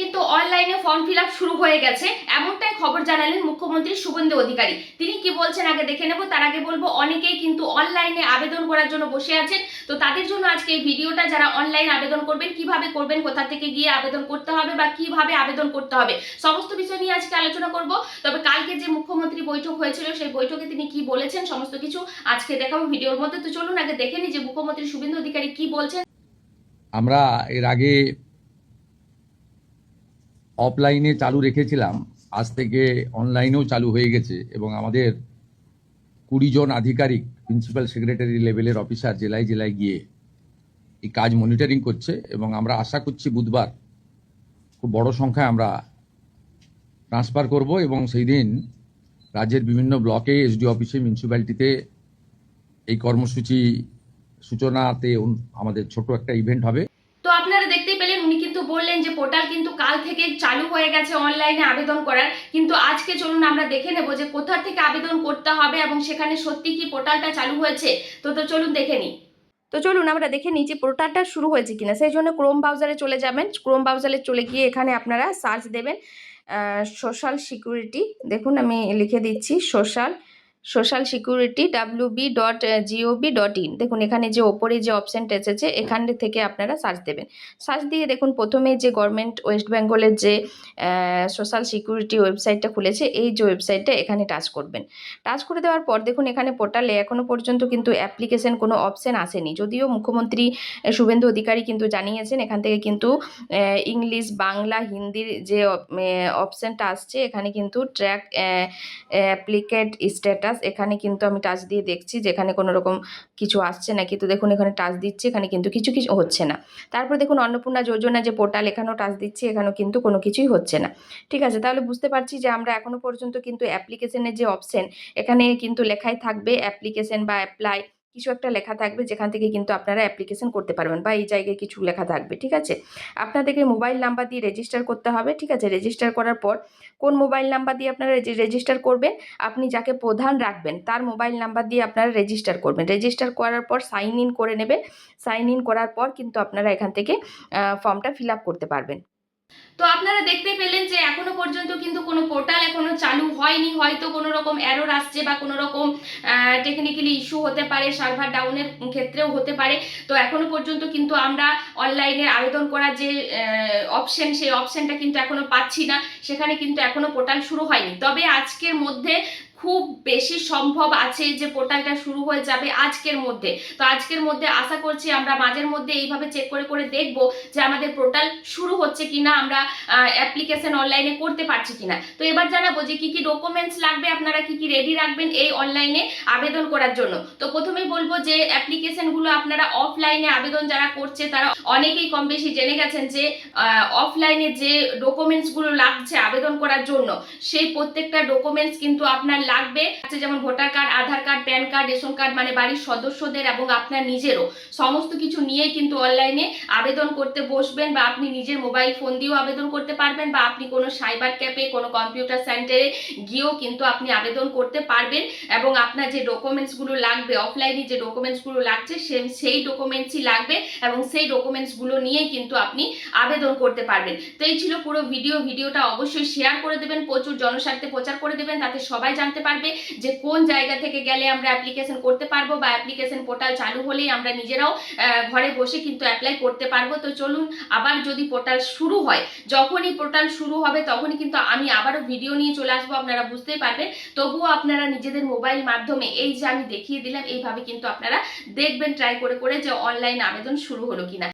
কিন্তু অনলাইনে form fill up শুরু হয়ে গেছে, এমনটাই খবর জানালেন মুখ্যমন্ত্রী শুভেন্দু অধিকারী। তিনি কি বলছেন আগে দেখে নেব। তার আগে বলবো, অনেকেই কিন্তু অনলাইনে আবেদন করার জন্য বসে আছেন। তো তাদের জন্য আজকে এই ভিডিওটা, যারা অনলাইন আবেদন করবেন, কিভাবে করবেন, কোথা থেকে গিয়ে আবেদন করতে হবে বা কিভাবে আবেদন করতে হবে, সমস্ত বিষয় নিয়ে আজকে আলোচনা করব। তবে কালকে যে মুখ্যমন্ত্রী বৈঠক হয়েছিল, সেই বৈঠকে তিনি কি বলেছেন সমস্ত কিছু আজকে দেখাবো ভিডিওর মধ্যে। তো চলুন আগে দেখে নিই যে মুখ্যমন্ত্রী শুভেন্দু অধিকারী কি বলছেন। আমরা এর আগে অফলাইনে চালু রেখেছিলাম, আজ থেকে অনলাইনেও চালু হয়ে গেছে এবং আমাদের 20 জন আধিকারিক প্রিন্সিপাল সেক্রেটারি লেভেলের অফিসার জেলায় জেলায় গিয়ে এই কাজ মনিটরিং করছে এবং আমরা আশা করছি বুধবার খুব বড় সংখ্যায় আমরা ট্রান্সফার করব এবং সেই দিন রাজ্যের বিভিন্ন ব্লকে, এসডি অফিসে, মিউনিসিপ্যালিটিতে এই কর্মসূচি সূচনাতে আমাদের ছোট একটা ইভেন্ট হবে। তো আপনারা দেখতেই পেলেন, উনি কিন্তু বললেন যে পোর্টাল কিন্তু কাল থেকে চালু হয়ে গেছে অনলাইনে আবেদন করার। কিন্তু আজকে চলুন আমরা দেখে নেব যে কোথা থেকে আবেদন করতে হবে এবং সেখানে সত্যি কি পোর্টালটা চালু হয়েছে। তো চলুন দেখে নিই। তো চলুন আমরা দেখে নিই যে পোর্টালটা শুরু হয়েছে কিনা। সেই জন্য ক্রোম ব্রাউজারে চলে যাবেন। ক্রোম ব্রাউজারে চলে গিয়ে এখানে আপনারা সার্চ দেবেন সোশ্যাল সিকিউরিটি। দেখুন আমি লিখে দিচ্ছি, সোশ্যাল সিকিউরিটি wb.gov.in। দেখুন এখানে যে ওপরে যে অপশানটা এসেছে, এখান থেকে আপনারা সার্চ দেবেন। সার্চ দিয়ে দেখুন প্রথমে যে গভর্নমেন্ট ওয়েস্ট বেঙ্গলের যে সোশ্যাল সিকিউরিটি ওয়েবসাইটটা খুলেছে, এই যে ওয়েবসাইটটা এখানে টাচ করবেন। টাচ করে দেওয়ার পর দেখুন এখানে পোর্টালে এখনও পর্যন্ত কিন্তু অ্যাপ্লিকেশন কোনো অপশান আসেনি। যদিও মুখ্যমন্ত্রী শুভেন্দু অধিকারী কিন্তু জানিয়েছেন এখান থেকে কিন্তু ইংলিশ, বাংলা, হিন্দির যে অপশানটা আসছে, এখানে কিন্তু ট্র্যাক অ্যাপ্লিকেট স্ট্যাটাস, এখানে কিন্তু আমি টাচ দিয়ে দেখছি যে এখানে কোনো রকম কিছু আসছে নাকি। তো দেখুন এখানে টাচ দিচ্ছি, এখানে কিন্তু কিছু হচ্ছে না। তারপর দেখুন অন্নপূর্ণা যোজনা যে পোর্টাল, এখানেও টাচ দিচ্ছি, এখানেও কিন্তু কোনো কিছুই হচ্ছে না। ঠিক আছে, তাহলে বুঝতে পারছি যে আমরা এখনও পর্যন্ত কিন্তু অ্যাপ্লিকেশনের যে অপশান, এখানে কিন্তু লেখাই থাকবে অ্যাপ্লিকেশন বা অ্যাপ্লাই, কিছু একটা লেখা থাকবে যেখান থেকে কিন্তু আপনারা অ্যাপ্লিকেশন করতে পারবেন, বা এই জায়গায় কিছু লেখা থাকবে। ঠিক আছে, আপনাদেরকে মোবাইল নাম্বার দিয়ে রেজিস্টার করতে হবে। ঠিক আছে, রেজিস্টার করার পর কোন মোবাইল নাম্বার দিয়ে আপনারা রেজিস্টার করবেন, আপনি যাকে প্রধান রাখবেন তার মোবাইল নাম্বার দিয়ে আপনারা রেজিস্টার করবেন। রেজিস্টার করার পর সাইন ইন করে নেবেন। সাইন ইন করার পর কিন্তু আপনারা এখান থেকে ফর্মটা ফিল আপ করতে পারবেন। তো আপনারা দেখতে পেলেন যে এখনো পর্যন্ত কিন্তু কোনো পোর্টাল এখনো চালু হয়নি। হয়তো কোনো রকম এরর আসছে বা কোনো রকম টেকনিক্যালি ইস্যু হতে পারে, সার্ভার ডাউনের ক্ষেত্রেও হতে পারে। তো এখনো পর্যন্ত কিন্তু আমরা অনলাইনে আবেদন করার যে অপশন, সেই অপশনটা কিন্তু এখনো পাচ্ছি না। সেখানে কিন্তু এখনো পোর্টাল শুরু হয়নি। তবে আজকের মধ্যে খুব বেশি সম্ভব আছে যে পোর্টালটা শুরু হয়ে যাবে আজকের মধ্যে। তো আজকের মধ্যে আশা করছি আমরা মাঝের মধ্যে এইভাবে চেক করে করে দেখব যে আমাদের পোর্টাল শুরু হচ্ছে কিনা, আমরা অ্যাপ্লিকেশন অনলাইনে করতে পারছি কিনা। তো এবার জানাবো যে কি কি ডকুমেন্টস লাগবে, আপনারা কি কি রেডি রাখবেন এই অনলাইনে আবেদন করার জন্য। তো প্রথমেই বলবো যে অ্যাপ্লিকেশনগুলো আপনারা অফলাইনে আবেদন যারা করছে তারা অনেকেই কম বেশি জেনে গেছেন যে অফলাইনে যে ডকুমেন্টসগুলো লাগছে আবেদন করার জন্য, সেই প্রত্যেকটা ডকুমেন্টস কিন্তু আপনার লাগবে। যেমন voter card, Aadhaar card, PAN card, ration card, মানে বাড়ির সদস্যদের এবং আপনার নিজেরও সমস্ত কিছু নিয়ে কিন্তু অনলাইনে আবেদন করতে বসবেন। বা আপনি নিজের মোবাইল ফোন দিয়েও আবেদন করতে পারবেন, বা আপনি কোনো সাইবার ক্যাফে, কোনো কম্পিউটার সেন্টারে গিয়েও কিন্তু আপনি আবেদন করতে পারবেন। এবং আপনার যে ডকুমেন্টসগুলো লাগবে, অফলাইনে যে ডকুমেন্টসগুলো লাগছে, সেই ডকুমেন্টসই লাগবে এবং সেই ডকুমেন্টসগুলো নিয়েই কিন্তু আপনি আবেদন করতে পারবেন। তো এই ছিল পুরো ভিডিওটা অবশ্যই শেয়ার করে দেবেন, প্রচুর জনস্বার্থে প্রচার করে দেবেন, তাতে সবাই জানতে পারবে যে কোন জায়গা থেকে গেলে আমরা অ্যাপ্লিকেশন করতে পারবো, বা অ্যাপ্লিকেশন পোর্টাল চালু হলেই আমরা নিজেরাও ঘরে বসে কিন্তু অ্যাপ্লাই করতে পারবো। তো চলুন, আবার যদি পোর্টাল শুরু হয়, যখনই পোর্টাল শুরু হবে তখনই কিন্তু আমি আবারও ভিডিও নিয়ে চলে আসবো, আপনারা বুঝতেই পারবেন। তবুও আপনারা নিজেদের মোবাইল মাধ্যমে এই যে আমি দেখিয়ে দিলাম, এইভাবে কিন্তু আপনারা দেখবেন ট্রাই করে করে যে অনলাইন আবেদন শুরু হলো কিনা।